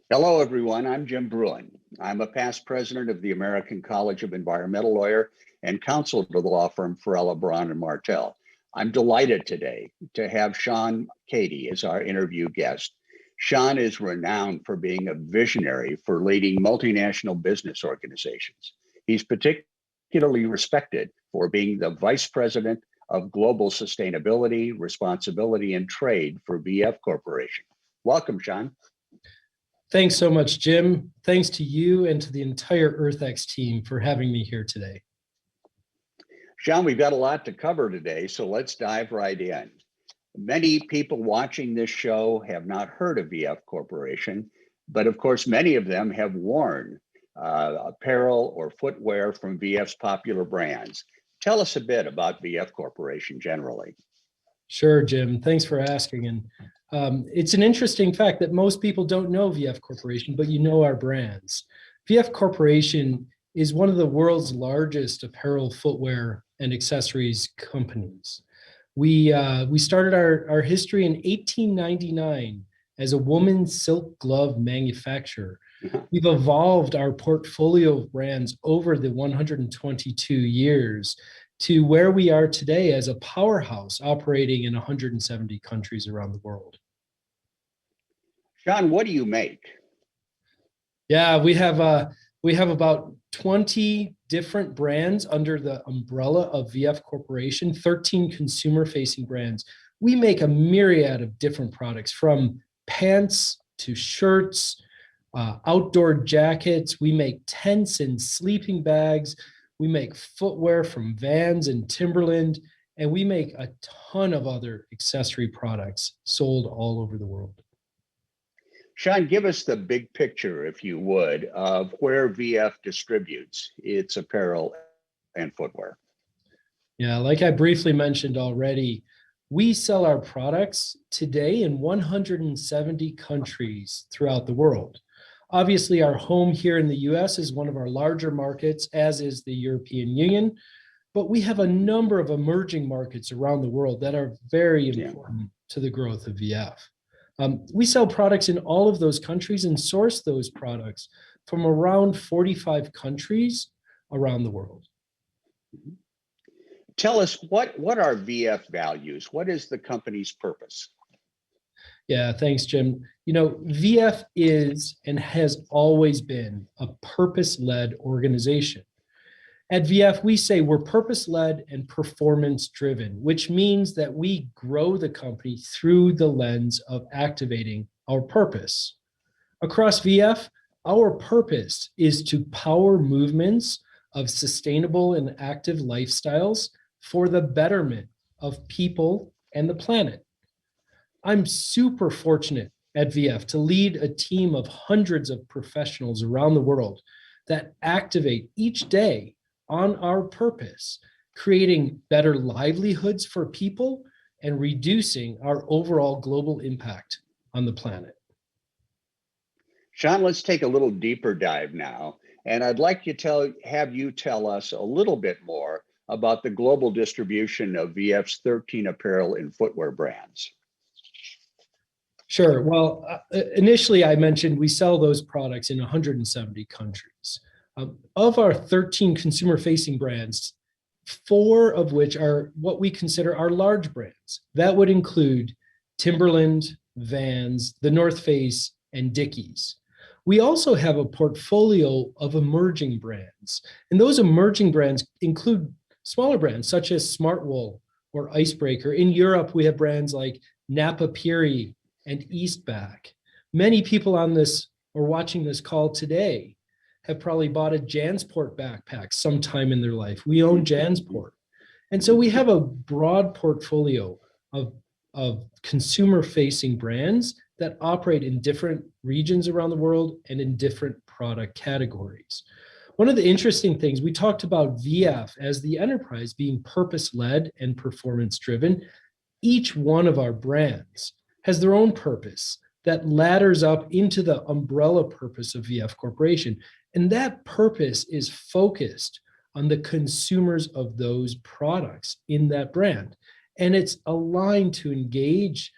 Hello, everyone. I'm Jim Bruin. I'm a past president of the American College of Environmental Lawyer and counsel to the law firm Farella, Braun and Martell. I'm delighted today to have Sean Cady as our interview guest. Sean is renowned for being a visionary for leading multinational business organizations. He's particularly respected for being the vice president of global sustainability, responsibility, and trade for VF Corporation. Welcome, Sean. Thanks so much, Jim. Thanks to you and to the entire EarthX team for having me here today. Sean, we've got a lot to cover today, so let's dive right in. Many people watching this show have not heard of VF Corporation, but of course, many of them have worn apparel or footwear from VF's popular brands. Tell us a bit about VF Corporation generally. Sure, Jim. Thanks for asking. And it's an interesting fact that most people don't know VF Corporation, but you know our brands. VF Corporation is one of the world's largest apparel, footwear, and accessories companies. We started our history in 1899 as a woman's silk glove manufacturer. We've evolved our portfolio of brands over the 122 years to where we are today as a powerhouse operating in 170 countries around the world. Sean, what do you make? Yeah, we have about 20 different brands under the umbrella of VF Corporation, 13 consumer-facing brands. We make a myriad of different products, from pants to shirts, outdoor jackets. We make tents and sleeping bags. We make footwear from Vans and Timberland, and we make a ton of other accessory products sold all over the world. Sean, give us the big picture, if you would, of where VF distributes its apparel and footwear. Yeah, like I briefly mentioned already, we sell our products today in 170 countries throughout the world. Obviously, our home here in the US is one of our larger markets, as is the European Union, but we have a number of emerging markets around the world that are very important to the growth of VF. We sell products in all of those countries and source those products from around 45 countries around the world. Tell us, what are VF values? What is the company's purpose? Yeah, thanks, Jim. You know, VF is and has always been a purpose-led organization. At VF, we say we're purpose-led and performance-driven, which means that we grow the company through the lens of activating our purpose. Across VF, our purpose is to power movements of sustainable and active lifestyles for the betterment of people and the planet. I'm super fortunate at VF to lead a team of hundreds of professionals around the world that activate each day on our purpose, creating better livelihoods for people and reducing our overall global impact on the planet. Sean, let's take a little deeper dive now. And I'd like to have you tell us a little bit more about the global distribution of VF's 13 apparel and footwear brands. Sure. Well, initially I mentioned we sell those products in 170 countries. Of our 13 consumer-facing brands, 4 of which are what we consider our large brands. That would include Timberland, Vans, The North Face, and Dickies. We also have a portfolio of emerging brands, and those emerging brands include smaller brands such as Smartwool or Icebreaker. In Europe, we have brands like Napa Puri and Eastpak. Many people on this or watching this call today have probably bought a Jansport backpack sometime in their life. We own Jansport. And so we have a broad portfolio of consumer-facing brands that operate in different regions around the world and in different product categories. One of the interesting things, we talked about VF as the enterprise being purpose-led and performance-driven. Each one of our brands has their own purpose that ladders up into the umbrella purpose of VF Corporation. And that purpose is focused on the consumers of those products in that brand. And it's aligned to engage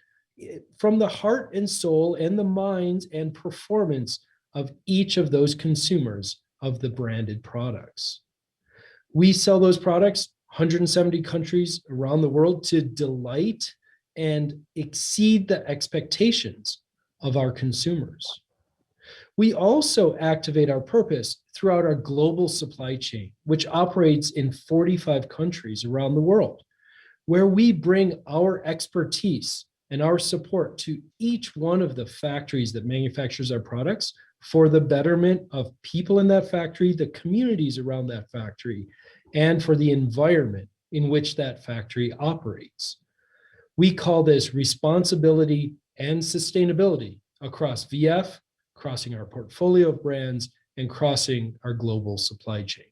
from the heart and soul and the minds and performance of each of those consumers of the branded products. We sell those products 170 countries around the world to delight and exceed the expectations of our consumers. We also activate our purpose throughout our global supply chain, which operates in 45 countries around the world, where we bring our expertise and our support to each one of the factories that manufactures our products for the betterment of people in that factory, the communities around that factory, and for the environment in which that factory operates. We call this responsibility and sustainability across VF, crossing our portfolio of brands, and crossing our global supply chain.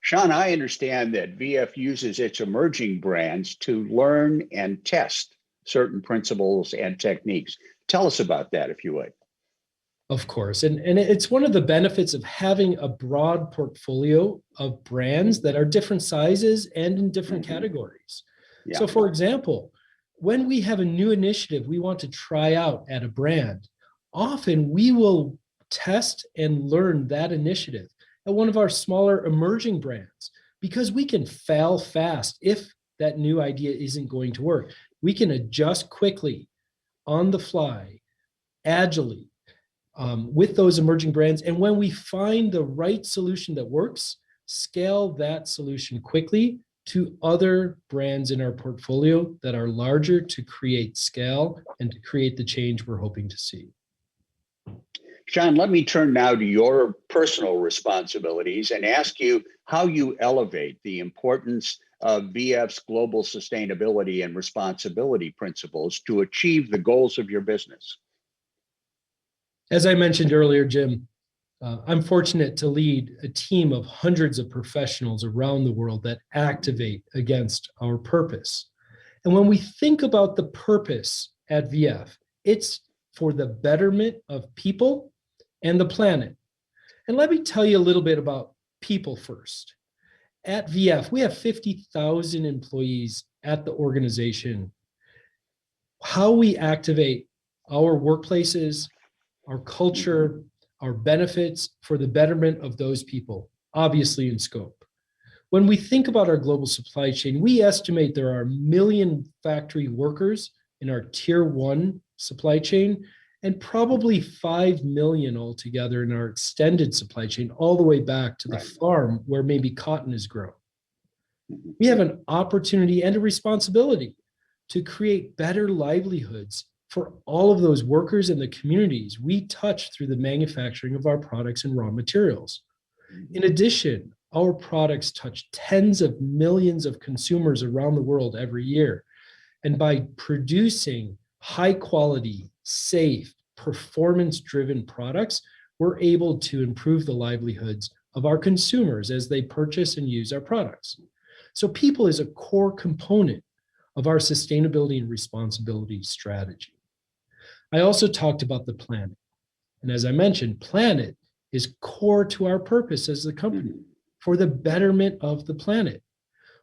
Sean, I understand that VF uses its emerging brands to learn and test certain principles and techniques. Tell us about that, if you would. Of course. And it's one of the benefits of having a broad portfolio of brands that are different sizes and in different categories. Yeah. So for example, when we have a new initiative we want to try out at a brand, often we will test and learn that initiative at one of our smaller emerging brands, because we can fail fast if that new idea isn't going to work. We can adjust quickly, on the fly, agilely, with those emerging brands. And when we find the right solution that works, scale that solution quickly to other brands in our portfolio that are larger to create scale and to create the change we're hoping to see. Sean, let me turn now to your personal responsibilities and ask you how you elevate the importance of VF's global sustainability and responsibility principles to achieve the goals of your business. As I mentioned earlier, Jim, I'm fortunate to lead a team of hundreds of professionals around the world that activate against our purpose. And when we think about the purpose at VF, it's for the betterment of people and the planet. And let me tell you a little bit about people first. At VF, we have 50,000 employees at the organization. How we activate our workplaces, our culture, our benefits for the betterment of those people, obviously in scope. When we think about our global supply chain, we estimate there are 1 million factory workers in our tier 1 supply chain, and probably 5 million altogether in our extended supply chain, all the way back to the farm where maybe cotton is grown. We have an opportunity and a responsibility to create better livelihoods for all of those workers and the communities we touch through the manufacturing of our products and raw materials. In addition, our products touch tens of millions of consumers around the world every year. And by producing high quality, safe, performance-driven products, we're able to improve the livelihoods of our consumers as they purchase and use our products. So people is a core component of our sustainability and responsibility strategy. I also talked about the planet. And as I mentioned, planet is core to our purpose as a company for the betterment of the planet.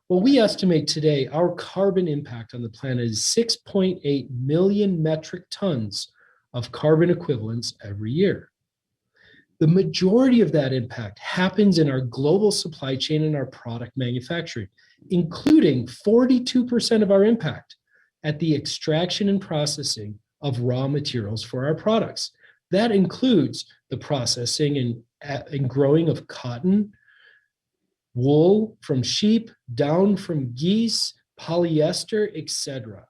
Well, we estimate today our carbon impact on the planet is 6.8 million metric tons of carbon equivalents every year. The majority of that impact happens in our global supply chain and our product manufacturing, including 42% of our impact at the extraction and processing of raw materials for our products. That includes the processing and growing of cotton, wool from sheep, down from geese, polyester, etc.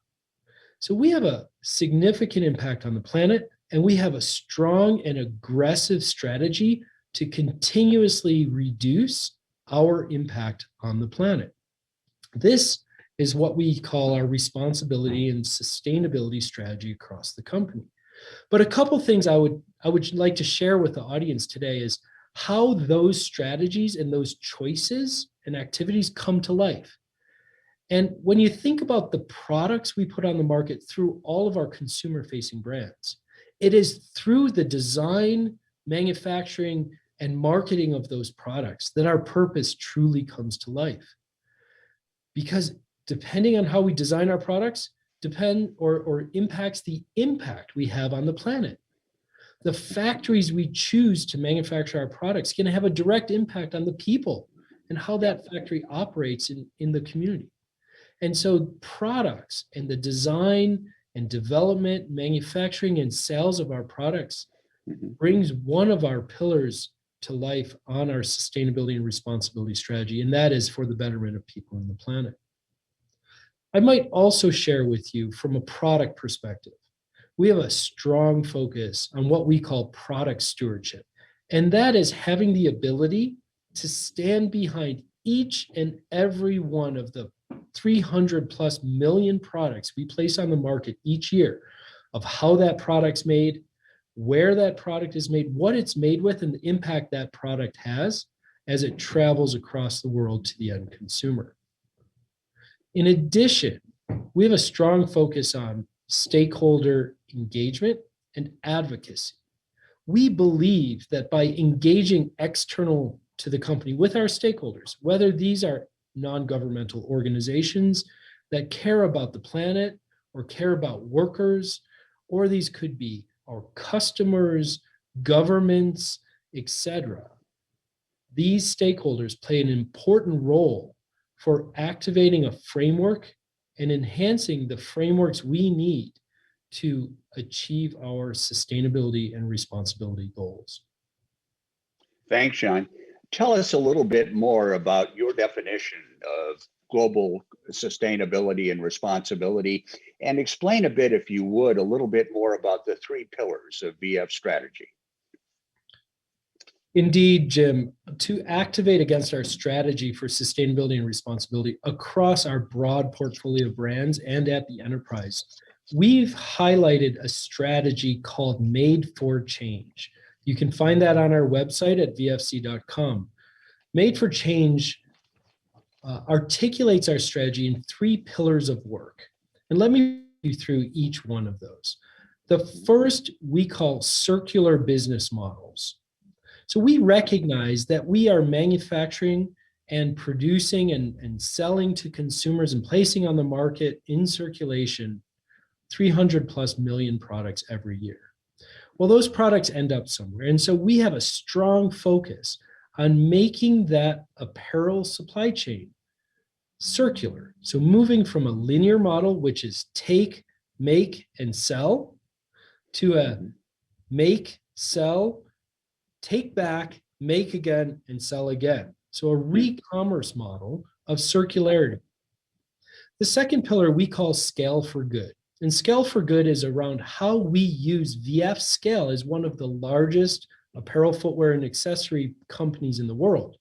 So we have a significant impact on the planet, and we have a strong and aggressive strategy to continuously reduce our impact on the planet. This is what we call our responsibility and sustainability strategy across the company. But a couple things I would like to share with the audience today is how those strategies and those choices and activities come to life. And when you think about the products we put on the market through all of our consumer-facing brands, it is through the design, manufacturing, and marketing of those products that our purpose truly comes to life. Because depending on how we design our products, depend or impacts the impact we have on the planet. The factories we choose to manufacture our products can have a direct impact on the people and how that factory operates in the community. And so products and the design and development, manufacturing and sales of our products brings one of our pillars to life on our sustainability and responsibility strategy, and that is for the betterment of people and the planet. I might also share with you from a product perspective, we have a strong focus on what we call product stewardship, and that is having the ability to stand behind each and every one of the 300 plus million products we place on the market each year, of how that product's made, where that product is made, what it's made with, and the impact that product has as it travels across the world to the end consumer. In addition, we have a strong focus on stakeholder engagement and advocacy. We believe that by engaging external to the company with our stakeholders, whether these are non-governmental organizations that care about the planet or care about workers, or these could be our customers, governments, etc. These stakeholders play an important role for activating a framework and enhancing the frameworks we need to achieve our sustainability and responsibility goals. Thanks, Sean. Tell us a little bit more about your definition of global sustainability and responsibility, and explain a bit, if you would, a little bit more about the three pillars of VF strategy. Indeed, Jim, to activate against our strategy for sustainability and responsibility across our broad portfolio of brands and at the enterprise, we've highlighted a strategy called Made for Change. You can find that on our website at vfc.com. Made for Change articulates our strategy in three pillars of work. And let me go you through each one of those. The first we call circular business models. So we recognize that we are manufacturing and producing and selling to consumers and placing on the market in circulation 300 plus million products every year. Well, those products end up somewhere. And so we have a strong focus on making that apparel supply chain circular. So moving from a linear model, which is take, make, and sell, to a make, sell, take back, make again, and sell again. So a re-commerce model of circularity. The second pillar we call Scale for Good. And Scale for Good is around how we use VF Scale as one of the largest apparel, footwear, and accessory companies in the world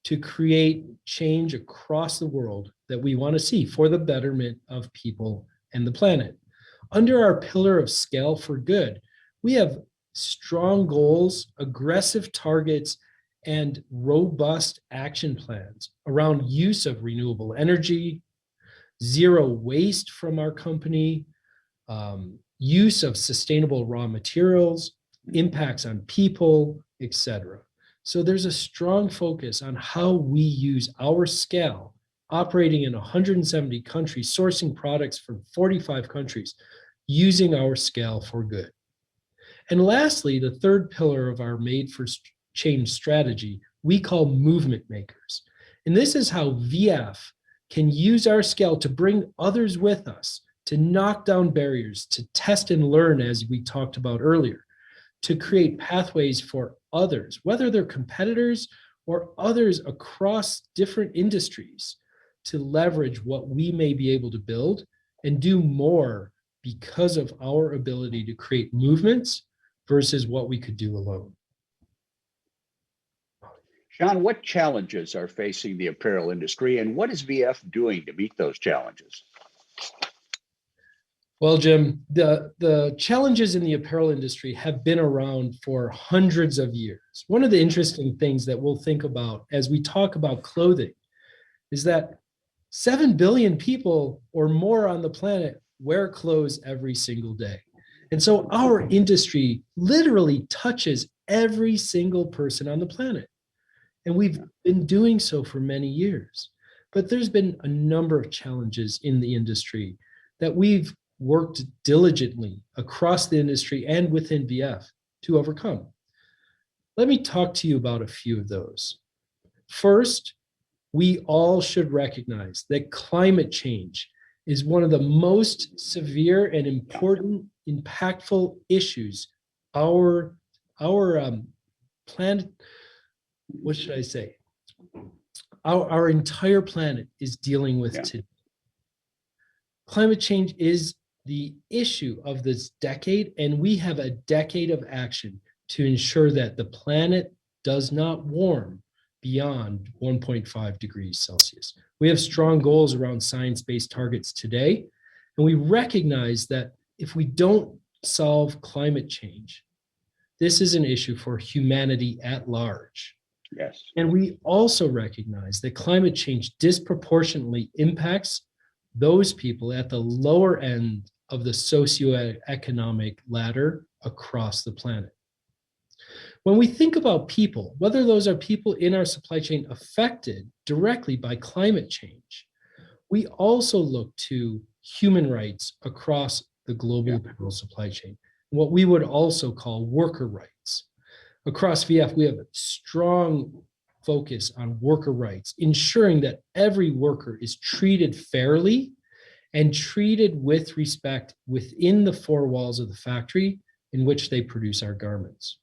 to create change across the world that we want to see for the betterment of people and the planet. Under our pillar of Scale for Good, we have strong goals, aggressive targets, and robust action plans around use of renewable energy, zero waste from our company, use of sustainable raw materials, impacts on people, etc. So there's a strong focus on how we use our scale, operating in 170 countries, sourcing products from 45 countries, using our scale for good. And lastly, the third pillar of our Made for Change strategy, we call movement makers. And this is how VF can use our scale to bring others with us, to knock down barriers, to test and learn, as we talked about earlier, to create pathways for others, whether they're competitors or others across different industries, to leverage what we may be able to build and do more because of our ability to create movements versus what we could do alone. Sean, what challenges are facing the apparel industry, and what is VF doing to meet those challenges? Well, Jim, the challenges in the apparel industry have been around for hundreds of years. One of the interesting things that we'll think about as we talk about clothing is that 7 billion people or more on the planet wear clothes every single day. And so our industry literally touches every single person on the planet. And we've been doing so for many years. But there's been a number of challenges in the industry that we've worked diligently across the industry and within VF to overcome. Let me talk to you about a few of those. First, we all should recognize that climate change is one of the most severe and important, impactful issues our planet, what should I say? Our entire planet is dealing with today. Climate change is the issue of this decade, and we have a decade of action to ensure that the planet does not warm beyond 1.5 degrees Celsius. We have strong goals around science-based targets today, and we recognize that if we don't solve climate change, this is an issue for humanity at large. Yes. And we also recognize that climate change disproportionately impacts those people at the lower end of the socioeconomic ladder across the planet. When we think about people, whether those are people in our supply chain affected directly by climate change, we also look to human rights across the global apparel supply chain, what we would also call worker rights. Across VF, we have a strong focus on worker rights, ensuring that every worker is treated fairly and treated with respect within the four walls of the factory in which they produce our garments.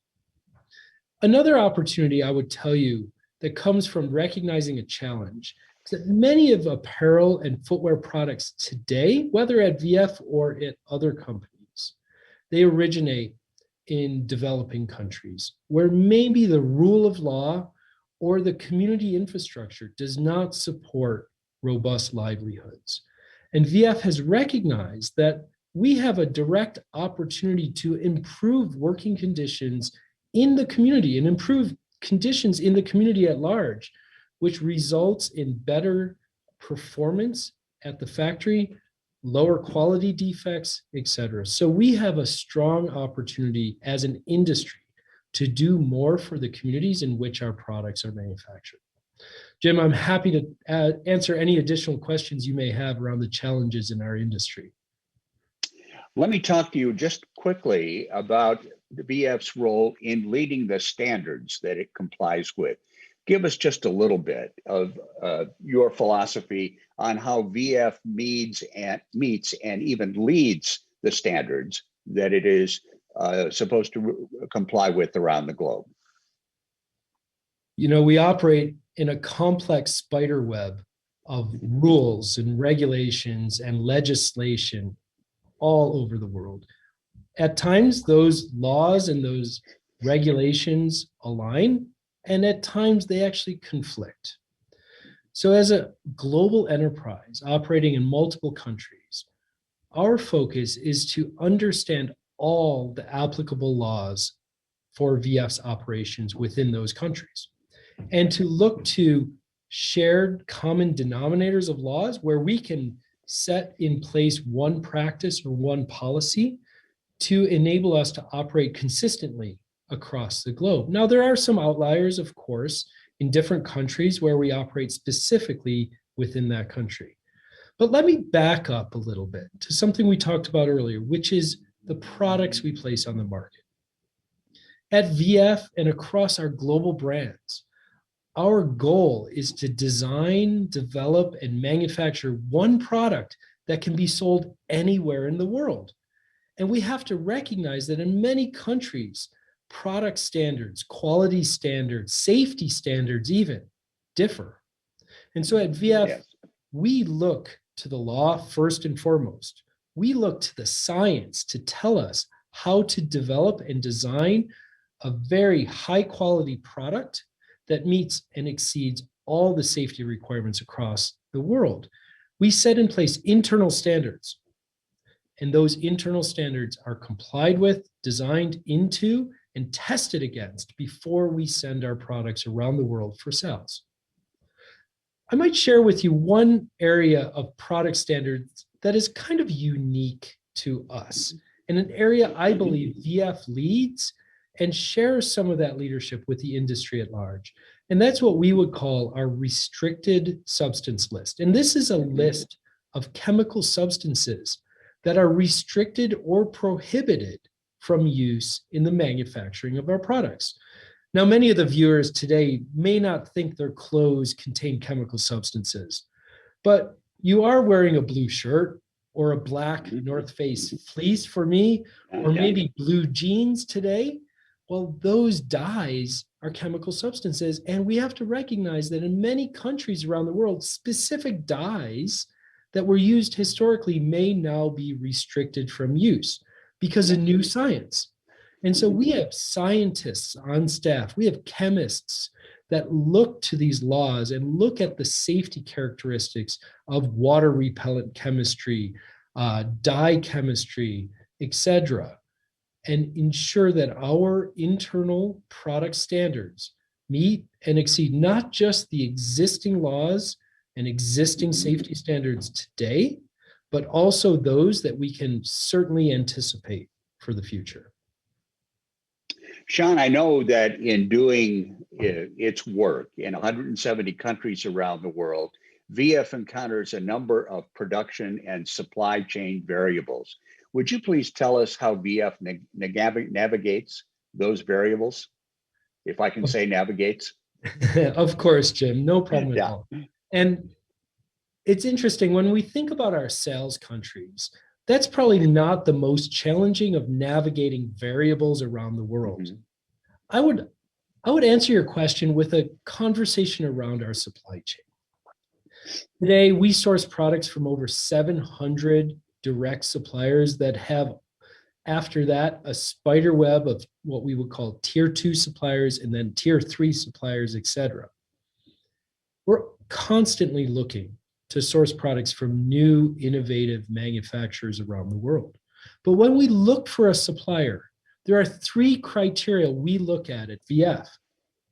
Another opportunity I would tell you that comes from recognizing a challenge is that many of apparel and footwear products today, whether at VF or at other companies, they originate in developing countries where maybe the rule of law or the community infrastructure does not support robust livelihoods. And VF has recognized that we have a direct opportunity to improve working conditions in the community and improve conditions in the community at large, which results in better performance at the factory, lower quality defects, et cetera. So we have a strong opportunity as an industry to do more for the communities in which our products are manufactured. Jim, I'm happy to answer any additional questions you may have around the challenges in our industry. Let me talk to you just quickly about the VF's role in leading the standards that it complies with. Give us just a little bit of your philosophy on how VF meets and even leads the standards that it is supposed to comply with around the globe. You know, we operate in a complex spider web of rules and regulations and legislation all over the world. At times, those laws and those regulations align, and at times they actually conflict. So as a global enterprise operating in multiple countries, our focus is to understand all the applicable laws for VF's operations within those countries, and to look to shared common denominators of laws where we can set in place one practice or one policy to enable us to operate consistently across the globe. Now, there are some outliers, of course, in different countries where we operate specifically within that country. But let me back up a little bit to something we talked about earlier, which is the products we place on the market. At VF and across our global brands, our goal is to design, develop, and manufacture one product that can be sold anywhere in the world. And we have to recognize that in many countries, product standards, quality standards, safety standards even differ. And so at VF, we look to the law first and foremost. We look to the science to tell us how to develop and design a very high quality product that meets and exceeds all the safety requirements across the world. We set in place internal standards, and those internal standards are complied with, designed into, and tested against before we send our products around the world for sales. I might share with you one area of product standards that is kind of unique to us, and an area I believe VF leads and shares some of that leadership with the industry at large. And that's what we would call our restricted substance list. And this is a list of chemical substances that are restricted or prohibited from use in the manufacturing of our products. Now, many of the viewers today may not think their clothes contain chemical substances, but you are wearing a blue shirt or a black North Face fleece for me, or maybe blue jeans today. Well, those dyes are chemical substances, and we have to recognize that in many countries around the world, specific dyes that were used historically may now be restricted from use because of new science. And so we have scientists on staff, we have chemists that look to these laws and look at the safety characteristics of water repellent chemistry, dye chemistry, etc., and ensure that our internal product standards meet and exceed not just the existing laws and existing safety standards today, but also those that we can certainly anticipate for the future. Sean, I know that in doing its work in 170 countries around the world, VF encounters a number of production and supply chain variables. Would you please tell us how VF navigates those variables? If I can say navigates. Of course, Jim, no problem at all. And it's interesting, when we think about our sales countries, that's probably not the most challenging of navigating variables around the world. I would answer your question with a conversation around our supply chain. Today, we source products from over 700 direct suppliers that have, after that, a spider web of what we would call tier 2 suppliers and then tier 3 suppliers, etc. We're constantly looking to source products from new, innovative manufacturers around the world. But when we look for a supplier, there are 3 criteria we look at VF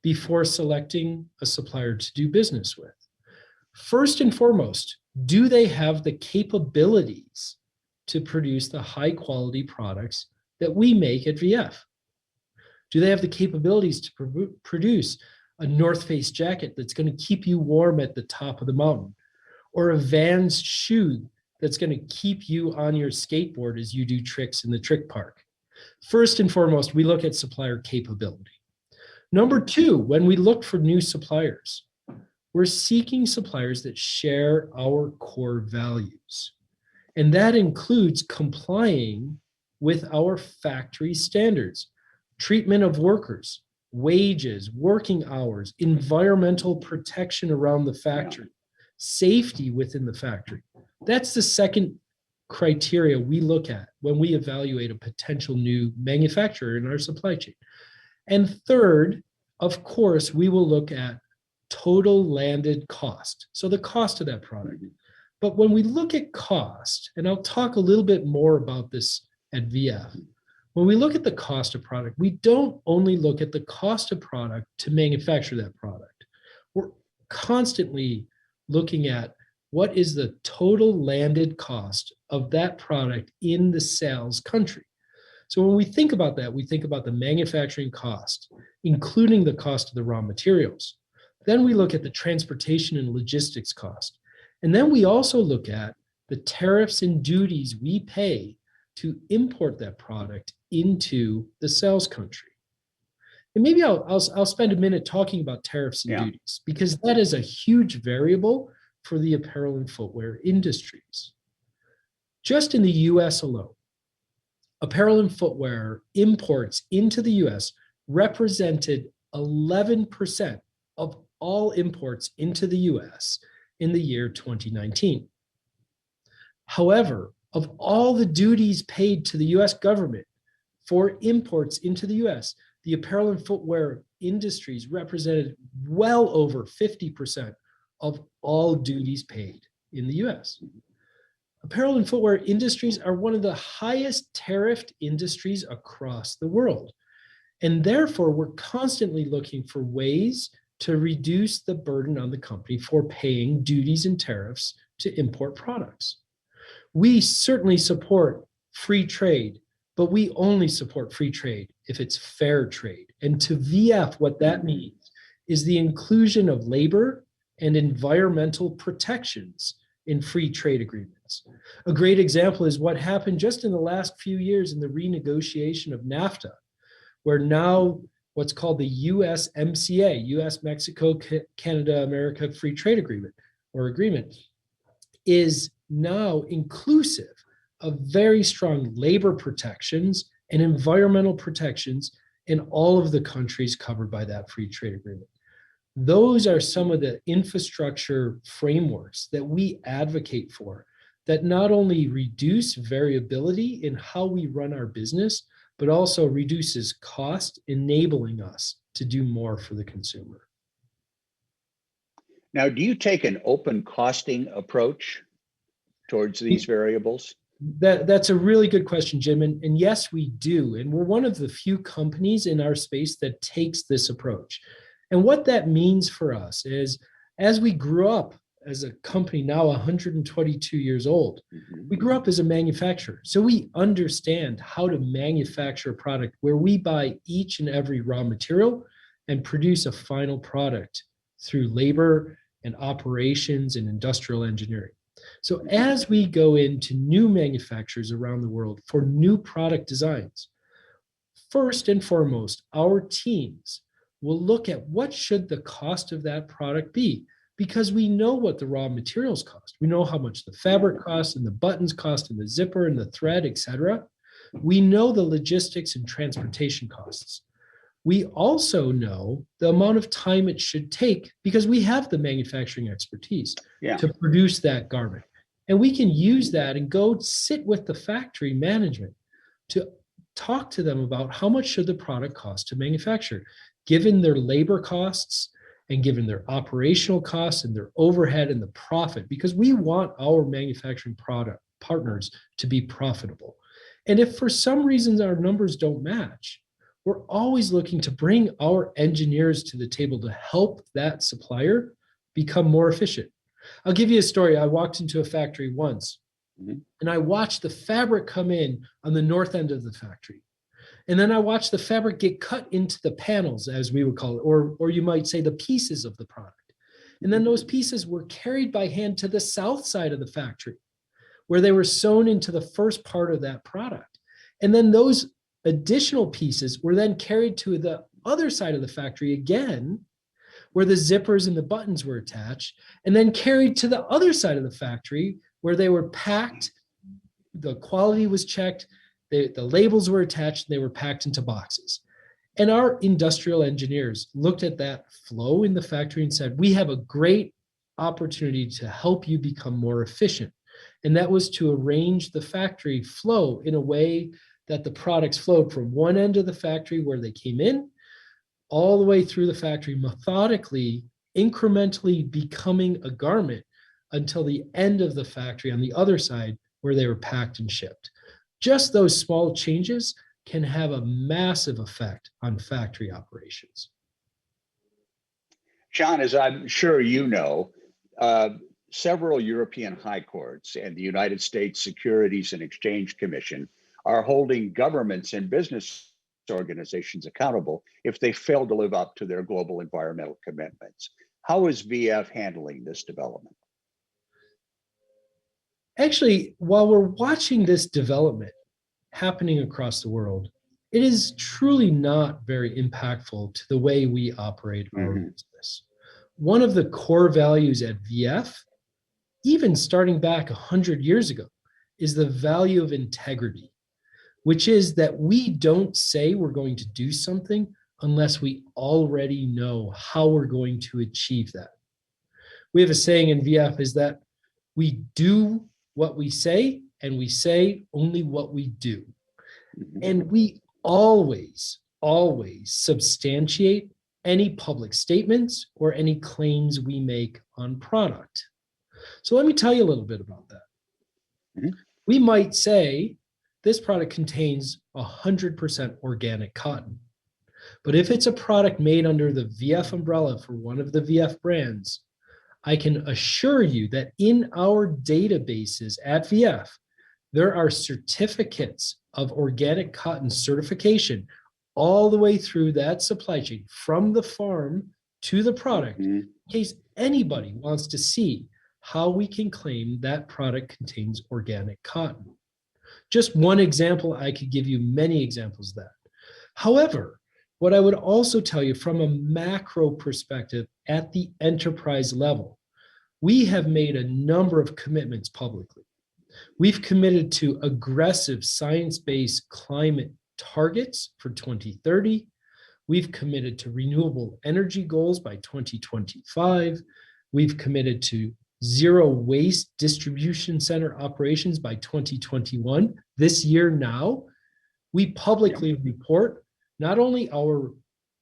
before selecting a supplier to do business with. First and foremost, do they have the capabilities to produce the high quality products that we make at VF? Do they have the capabilities to produce a North Face jacket that's going to keep you warm at the top of the mountain? Or a Vans shoe that's going to keep you on your skateboard as you do tricks in the trick park? First and foremost, we look at supplier capability. Number 2, when we look for new suppliers, we're seeking suppliers that share our core values. And that includes complying with our factory standards, treatment of workers, wages, working hours, environmental protection around the factory, safety within the factory. That's the second criteria we look at when we evaluate a potential new manufacturer in our supply chain. And third, of course, we will look at total landed cost. So the cost of that product. But when we look at cost, and I'll talk a little bit more about this at VF, when we look at the cost of product, we don't only look at the cost of product to manufacture that product. We're constantly looking at what is the total landed cost of that product in the sales country. So when we think about that, we think about the manufacturing cost, including the cost of the raw materials. Then we look at the transportation and logistics cost. And then we also look at the tariffs and duties we pay to import that product into the sales country. And maybe I'll spend a minute talking about tariffs and duties, because that is a huge variable for the apparel and footwear industries. Just in the US alone, apparel and footwear imports into the US represented 11% of all imports into the US in the year 2019. However, of all the duties paid to the US government for imports into the US, the apparel and footwear industries represented well over 50% of all duties paid in the US. Apparel and footwear industries are one of the highest tariffed industries across the world. And therefore, we're constantly looking for ways to reduce the burden on the company for paying duties and tariffs to import products. We certainly support free trade, but we only support free trade if it's fair trade. And to VF, what that means is the inclusion of labor and environmental protections in free trade agreements. designs. A great example is what happened just in the last few years in the renegotiation of NAFTA, where now what's called the USMCA, US, Mexico, Canada, America Free Trade Agreement or agreement, is now inclusive of very strong labor protections and environmental protections in all of the countries covered by that free trade agreement. Those are some of the infrastructure frameworks that we advocate for that not only reduce variability in how we run our business, but also reduces cost, enabling us to do more for the consumer. Now, do you take an open costing approach towards these variables? That's a really good question, Jim. And yes, we do. And we're one of the few companies in our space that takes this approach. And what that means for us is, as we grew up as a company now 122 years old, we grew up as a manufacturer. So we understand how to manufacture a product where we buy each and every raw material and produce a final product through labor and operations and industrial engineering. So as we go into new manufacturers around the world for new product designs, first and foremost, our teams will look at what should the cost of that product be, because we know what the raw materials cost. We know how much the fabric costs and the buttons cost and the zipper and the thread, etc. We know the logistics and transportation costs. We also know the amount of time it should take because we have the manufacturing expertise to produce that garment. And we can use that and go sit with the factory management to talk to them about how much should the product cost to manufacture, given their labor costs and given their operational costs and their overhead and the profit, because we want our manufacturing product partners to be profitable. And if for some reason our numbers don't match, we're always looking to bring our engineers to the table to help that supplier become more efficient. I'll give you a story. I walked into a factory once and I watched the fabric come in on the north end of the factory. And then I watched the fabric get cut into the panels, as we would call it, or you might say the pieces of the product. And then those pieces were carried by hand to the south side of the factory, where they were sewn into the first part of that product. And then those additional pieces were then carried to the other side of the factory again, where the zippers and the buttons were attached, and then carried to the other side of the factory where they were packed, the quality was checked, the labels were attached, and they were packed into boxes. And our industrial engineers looked at that flow in the factory and said, we have a great opportunity to help you become more efficient. And that was to arrange the factory flow in a way that the products flowed from one end of the factory where they came in, all the way through the factory, methodically, incrementally becoming a garment until the end of the factory on the other side where they were packed and shipped. Just those small changes can have a massive effect on factory operations. John, as I'm sure you know, several European high courts and the United States Securities and Exchange Commission are holding governments and business organizations accountable if they fail to live up to their global environmental commitments. How is VF handling this development? Actually, while we're watching this development happening across the world, it is truly not very impactful to the way we operate our business. One of the core values at VF, even starting back 100 years ago, is the value of integrity, which is that we don't say we're going to do something unless we already know how we're going to achieve that. We have a saying in VF is that we do what we say, and we say only what we do. And we always substantiate any public statements or any claims we make on product. So let me tell you a little bit about that. We might say this product contains 100% organic cotton. But if it's a product made under the VF umbrella for one of the VF brands, I can assure you that in our databases at VF, there are certificates of organic cotton certification all the way through that supply chain, from the farm to the product, in case anybody wants to see how we can claim that product contains organic cotton. Just one example, I could give you many examples of that. However, what I would also tell you from a macro perspective at the enterprise level, we have made a number of commitments publicly. We've committed to aggressive science-based climate targets for 2030. We've committed to renewable energy goals by 2025. We've committed to zero waste distribution center operations by 2021. This year now, we publicly report not only our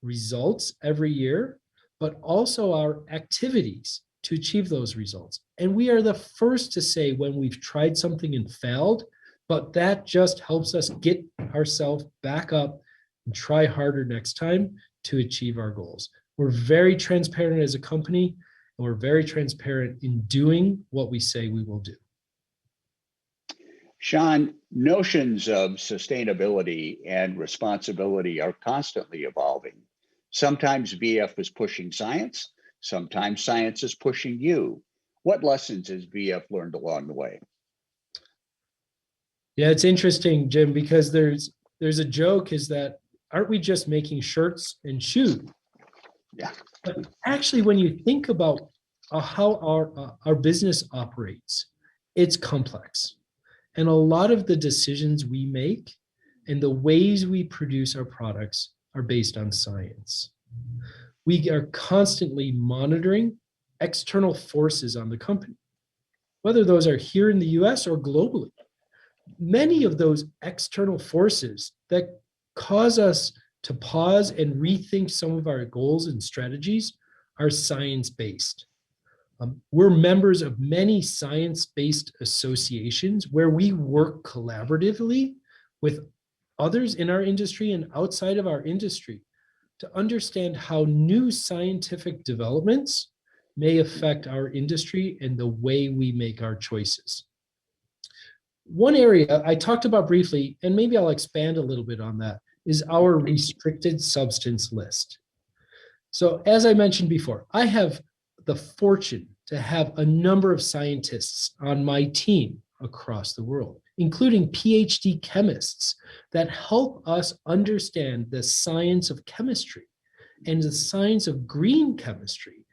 results every year, but also our activities to achieve those results. And we are the first to say when we've tried something and failed, but that just helps us get ourselves back up and try harder next time to achieve our goals. We're very transparent as a company, and we're very transparent in doing what we say we will do. Sean, notions of sustainability and responsibility are constantly evolving. Sometimes VF is pushing science, sometimes science is pushing you. What lessons has VF learned along the way? Yeah, it's interesting, Jim, because there's a joke is that aren't we just making shirts and shoes? Yeah. But actually, when you think about how our business operates, it's complex. And a lot of the decisions we make and the ways we produce our products are based on science. We are constantly monitoring external forces on the company, whether those are here in the US or globally. Many of those external forces that cause us to pause and rethink some of our goals and strategies are science-based. We're members of many science-based associations where we work collaboratively with others in our industry and outside of our industry to understand how new scientific developments may affect our industry and the way we make our choices. One area I talked about briefly, and maybe I'll expand a little bit on that, is our restricted substance list. So as I mentioned before, I have the fortune to have a number of scientists on my team across the world, including PhD chemists that help us understand the science of chemistry and the science of green chemistry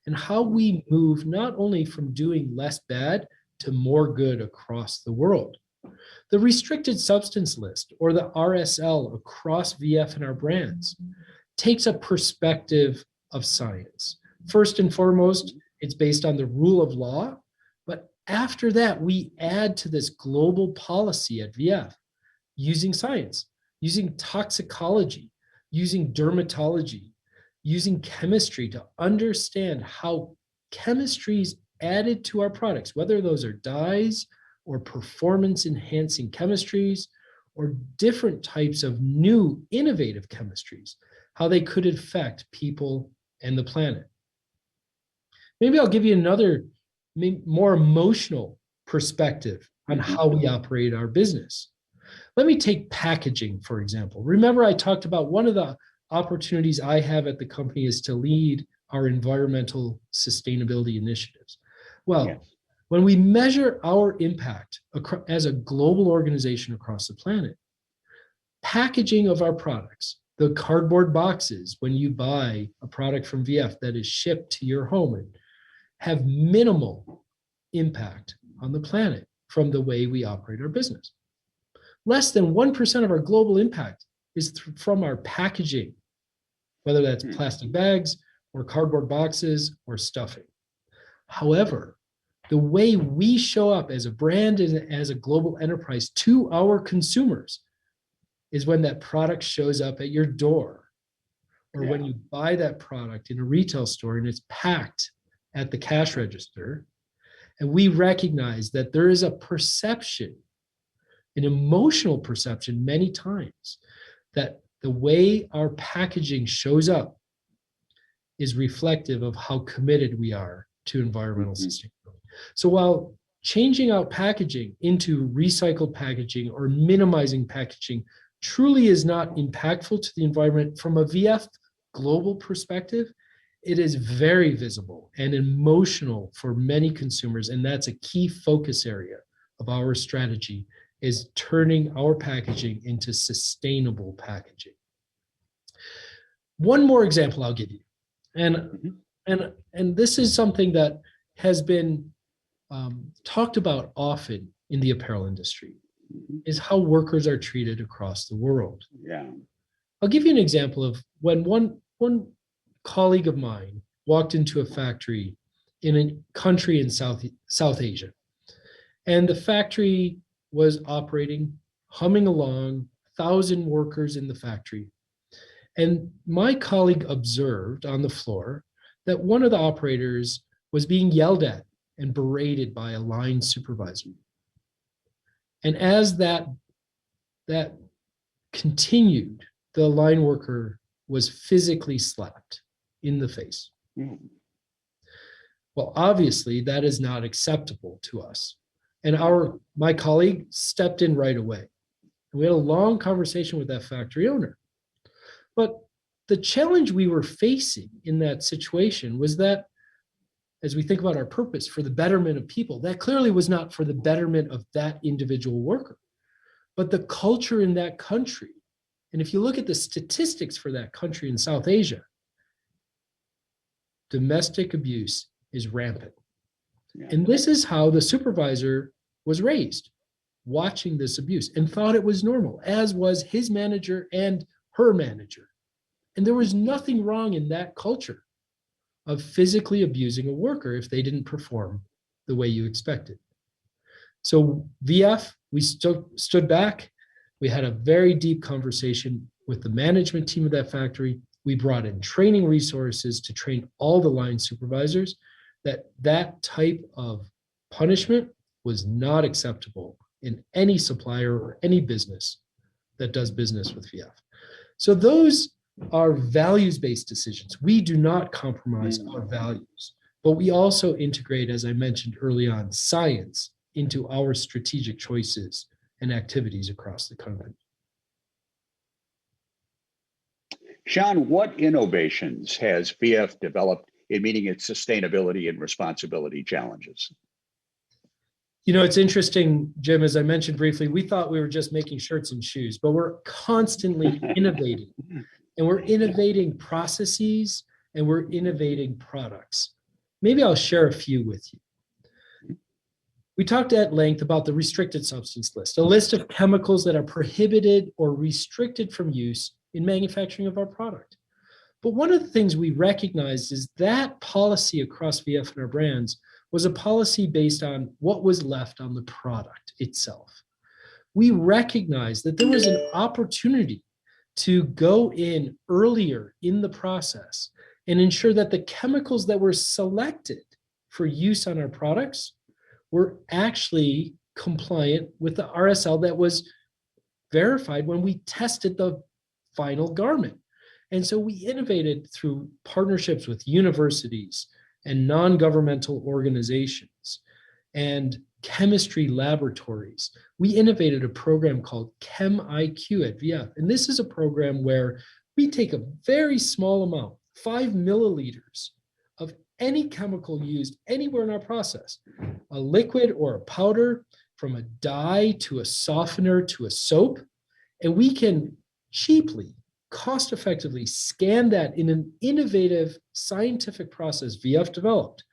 and how we move not only from doing less bad to more good across the world. The restricted substance list, or the RSL across VF and our brands, takes a perspective of science. First and foremost, it's based on the rule of law, but after that, we add to this global policy at VF using science, using toxicology, using dermatology, using chemistry to understand how chemistries added to our products, whether those are dyes or performance-enhancing chemistries or different types of new innovative chemistries, how they could affect people and the planet. Maybe I'll give you another more emotional perspective on how we operate our business. Let me take packaging, for example. Remember, I talked about one of the opportunities I have at the company is to lead our environmental sustainability initiatives. Well, yes. When we measure our impact as a global organization across the planet, packaging of our products, the cardboard boxes when you buy a product from VF that is shipped to your home, and have minimal impact on the planet from the way we operate our business. Less than 1% of our global impact is from our packaging, whether that's plastic bags or cardboard boxes or stuffing. However, the way we show up as a brand and as a global enterprise to our consumers is when that product shows up at your door, or when you buy that product in a retail store and it's packed at the cash register. And we recognize that there is a perception, an emotional perception many times, that the way our packaging shows up is reflective of how committed we are to environmental sustainability. So while changing out packaging into recycled packaging or minimizing packaging truly is not impactful to the environment from a VF global perspective, it is very visible and emotional for many consumers, and that's a key focus area of our strategy, is turning our packaging into sustainable packaging. One more example I'll give you, and this is something that has been talked about often in the apparel industry, is how workers are treated across the world. Yeah. I'll give you an example of when one colleague of mine walked into a factory in a country in South Asia, and the factory was operating, humming along, 1,000 workers in the factory. And my colleague observed on the floor that one of the operators was being yelled at and berated by a line supervisor. And as that continued, the line worker was physically slapped in the face. Mm. Well, obviously, that is not acceptable to us. And my colleague stepped in right away. And we had a long conversation with that factory owner. But the challenge we were facing in that situation was that, as we think about our purpose for the betterment of people, that clearly was not for the betterment of that individual worker, but the culture in that country. And if you look at the statistics for that country in South Asia, domestic abuse is rampant. Yeah. And this is how the supervisor was raised, watching this abuse, and thought it was normal, as was his manager and her manager. And there was nothing wrong in that culture of physically abusing a worker if they didn't perform the way you expected. So VF, we stood back. We had a very deep conversation with the management team of that factory. We brought in training resources to train all the line supervisors that type of punishment was not acceptable in any supplier or any business that does business with VF. So those are values-based decisions. We do not compromise our values, but we also integrate, as I mentioned early on, science into our strategic choices and activities across the company. Sean, what innovations has VF developed in meeting its sustainability and responsibility challenges? You know, it's interesting, Jim, as I mentioned briefly, we thought we were just making shirts and shoes, but we're constantly innovating. And we're innovating processes and we're innovating products. Maybe I'll share a few with you. We talked at length about the restricted substance list, a list of chemicals that are prohibited or restricted from use in manufacturing of our product. But one of the things we recognized is that policy across VF and our brands was a policy based on what was left on the product itself. We recognized that there was an opportunity to go in earlier in the process and ensure that the chemicals that were selected for use on our products were actually compliant with the RSL that was verified when we tested the final garment. And so we innovated through partnerships with universities and non-governmental organizations and chemistry laboratories. We innovated a program called ChemIQ at VF. And this is a program where we take a very small amount, 5 milliliters of any chemical used anywhere in our process, a liquid or a powder, from a dye to a softener to a soap, and we can cheaply, cost-effectively scan that in an innovative scientific process VF developed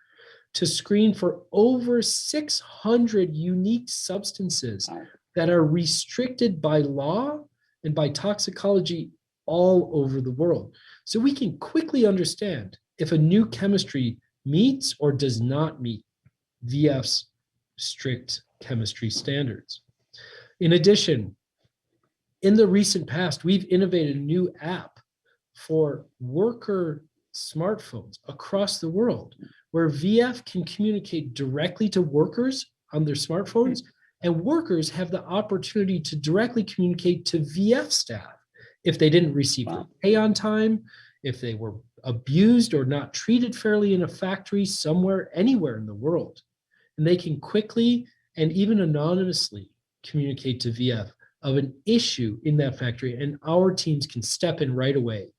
to screen for over 600 unique substances that are restricted by law and by toxicology all over the world. So we can quickly understand if a new chemistry meets or does not meet VF's strict chemistry standards. In addition, in the recent past, we've innovated a new app for worker smartphones across the world where VF can communicate directly to workers on their smartphones, and workers have the opportunity to directly communicate to VF staff if they didn't receive their pay on time, if they were abused or not treated fairly in a factory somewhere, anywhere in the world. And they can quickly and even anonymously communicate to VF of an issue in that factory, and our teams can step in right away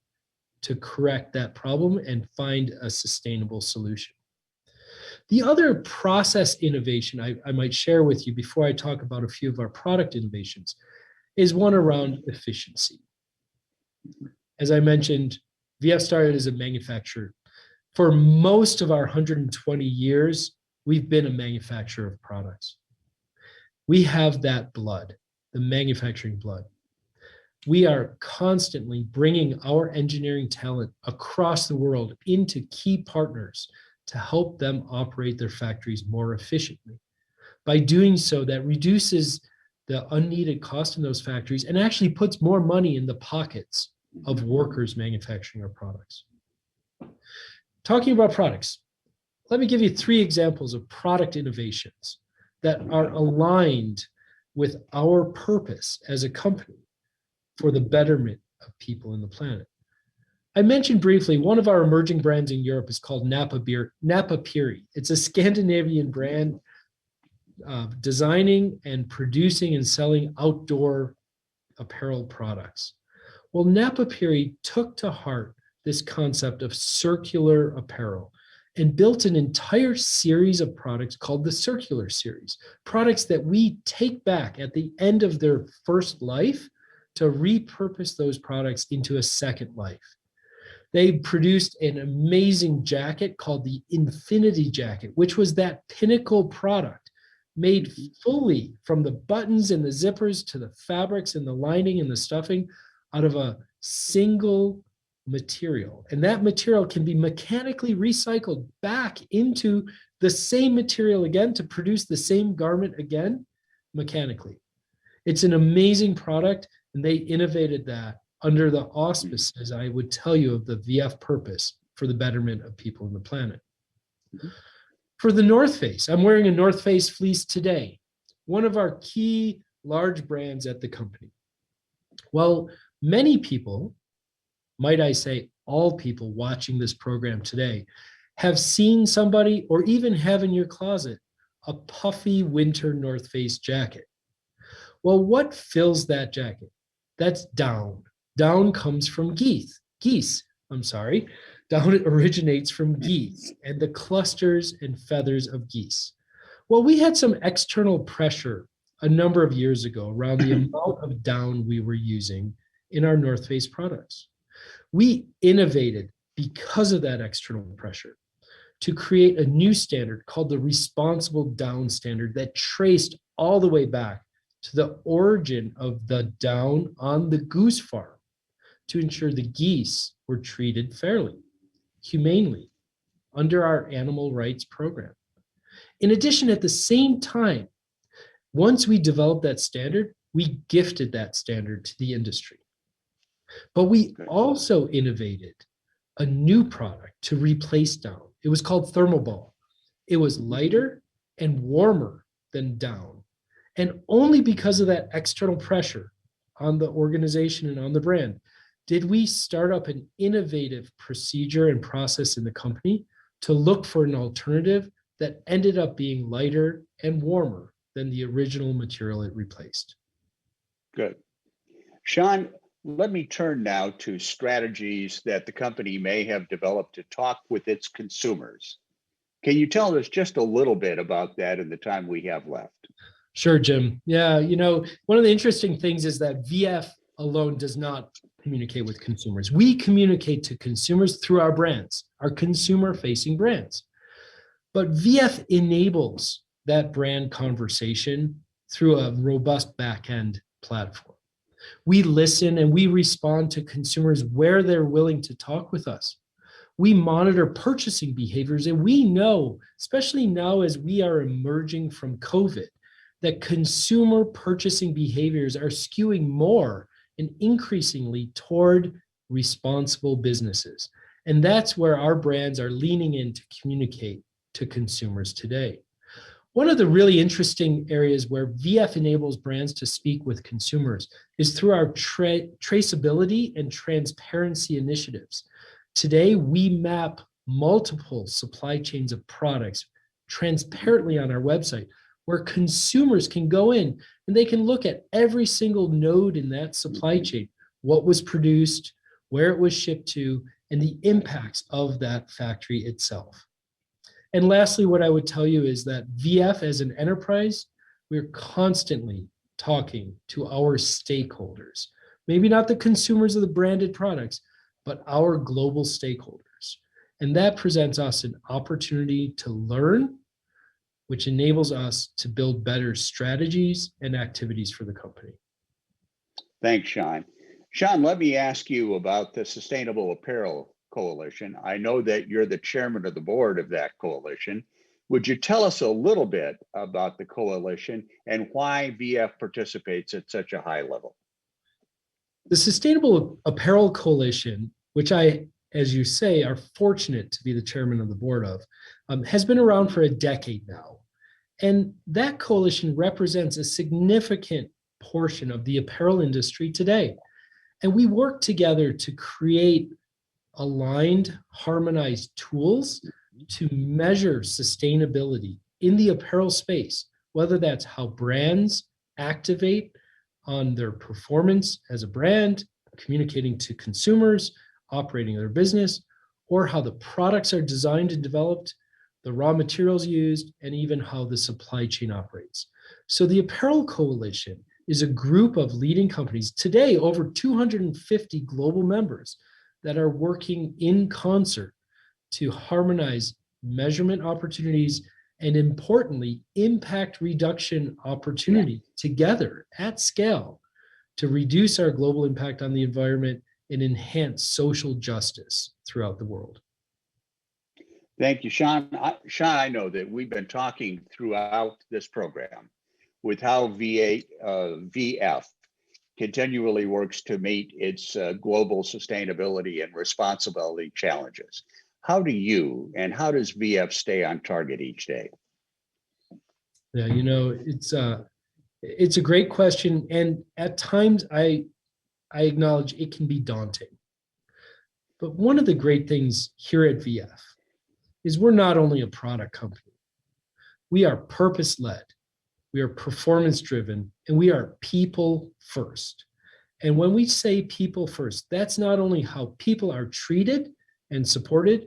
to correct that problem and find a sustainable solution. The other process innovation I might share with you before I talk about a few of our product innovations is one around efficiency. As I mentioned, VF started as a manufacturer. For most of our 120 years, we've been a manufacturer of products. We have that blood, the manufacturing blood. We are constantly bringing our engineering talent across the world into key partners to help them operate their factories more efficiently. By doing so, that reduces the unneeded cost in those factories and actually puts more money in the pockets of workers manufacturing our products. Talking about products, let me give you 3 examples of product innovations that are aligned with our purpose as a company for the betterment of people and the planet. I mentioned briefly, one of our emerging brands in Europe is called Napa Piri. It's a Scandinavian brand designing and producing and selling outdoor apparel products. Well, Napa Piri took to heart this concept of circular apparel and built an entire series of products called the Circular Series, products that we take back at the end of their first life to repurpose those products into a second life. They produced an amazing jacket called the Infinity Jacket, which was that pinnacle product made fully from the buttons and the zippers to the fabrics and the lining and the stuffing out of a single material. And that material can be mechanically recycled back into the same material again to produce the same garment again mechanically. It's an amazing product, and they innovated that under the auspices, I would tell you, of the VF purpose for the betterment of people and the planet. For the North Face, I'm wearing a North Face fleece today, one of our key large brands at the company. Well, many people, might I say all people watching this program today, have seen somebody or even have in your closet a puffy winter North Face jacket. Well, what fills that jacket? That's down. Down comes from geese. Down originates from geese and the clusters and feathers of geese. Well, we had some external pressure a number of years ago around the amount of down we were using in our North Face products. We innovated because of that external pressure to create a new standard called the Responsible Down Standard that traced all the way back to the origin of the down on the goose farm to ensure the geese were treated fairly, humanely, under our animal rights program. In addition, at the same time, once we developed that standard, we gifted that standard to the industry. But we also innovated a new product to replace down. It was called Thermoball. It was lighter and warmer than down. And only because of that external pressure on the organization and on the brand did we start up an innovative procedure and process in the company to look for an alternative that ended up being lighter and warmer than the original material it replaced. Good. Sean, let me turn now to strategies that the company may have developed to talk with its consumers. Can you tell us just a little bit about that in the time we have left? Sure, Jim. Yeah, one of the interesting things is that VF alone does not communicate with consumers. We communicate to consumers through our brands, our consumer-facing brands. But VF enables that brand conversation through a robust back-end platform. We listen and we respond to consumers where they're willing to talk with us. We monitor purchasing behaviors, and we know, especially now as we are emerging from COVID, that consumer purchasing behaviors are skewing more and increasingly toward responsible businesses. And that's where our brands are leaning in to communicate to consumers today. One of the really interesting areas where VF enables brands to speak with consumers is through our traceability and transparency initiatives. Today, we map multiple supply chains of products transparently on our website, where consumers can go in and they can look at every single node in that supply chain, what was produced, where it was shipped to, and the impacts of that factory itself. And lastly, what I would tell you is that VF as an enterprise, we're constantly talking to our stakeholders, maybe not the consumers of the branded products, but our global stakeholders. And that presents us an opportunity to learn, which enables us to build better strategies and activities for the company. Thanks, Sean. Sean, let me ask you about the Sustainable Apparel Coalition. I know that you're the chairman of the board of that coalition. Would you tell us a little bit about the coalition and why VF participates at such a high level? The Sustainable Apparel Coalition, which I, as you say, are fortunate to be the chairman of the board of, has been around for a decade now. And that coalition represents a significant portion of the apparel industry today. And we work together to create aligned, harmonized tools to measure sustainability in the apparel space, whether that's how brands activate on their performance as a brand, communicating to consumers, operating their business, or how the products are designed and developed, the raw materials used, and even how the supply chain operates. So the Apparel Coalition is a group of leading companies, today over 250 global members, that are working in concert to harmonize measurement opportunities and, importantly, impact reduction opportunity together at scale to reduce our global impact on the environment and enhance social justice throughout the world. Thank you, Sean. Sean, I know that we've been talking throughout this program with how VF continually works to meet its global sustainability and responsibility challenges. How do you and how does VF stay on target each day? Yeah, you know, it's a great question, and at times I acknowledge it can be daunting. But one of the great things here at VF is we're not only a product company, we are purpose-led, we are performance-driven, and we are people first. And when we say people first, that's not only how people are treated and supported,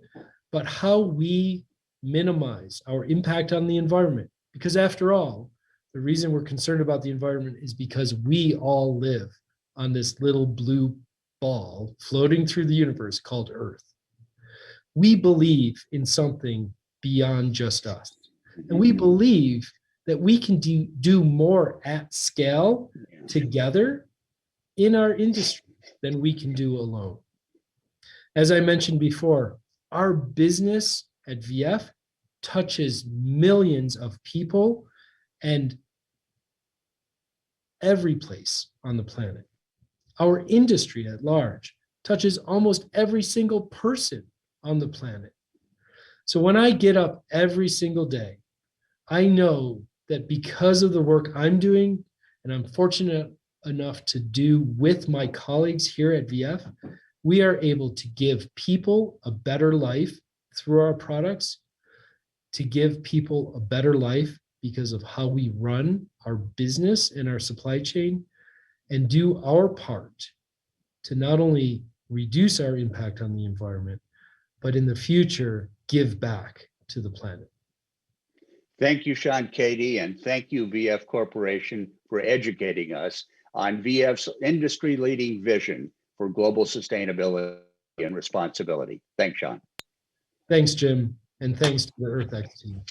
but how we minimize our impact on the environment. Because after all, the reason we're concerned about the environment is because we all live on this little blue ball floating through the universe called Earth. We believe in something beyond just us. And we believe that we can do more at scale together in our industry than we can do alone. As I mentioned before, our business at VF touches millions of people and every place on the planet. Our industry at large touches almost every single person on the planet. So when I get up every single day, I know that because of the work I'm doing, and I'm fortunate enough to do with my colleagues here at VF, we are able to give people a better life through our products, to give people a better life because of how we run our business and our supply chain, and do our part to not only reduce our impact on the environment, but in the future, give back to the planet. Thank you, Sean, Cady, and thank you, VF Corporation, for educating us on VF's industry-leading vision for global sustainability and responsibility. Thanks, Sean. Thanks, Jim, and thanks to the EarthX team.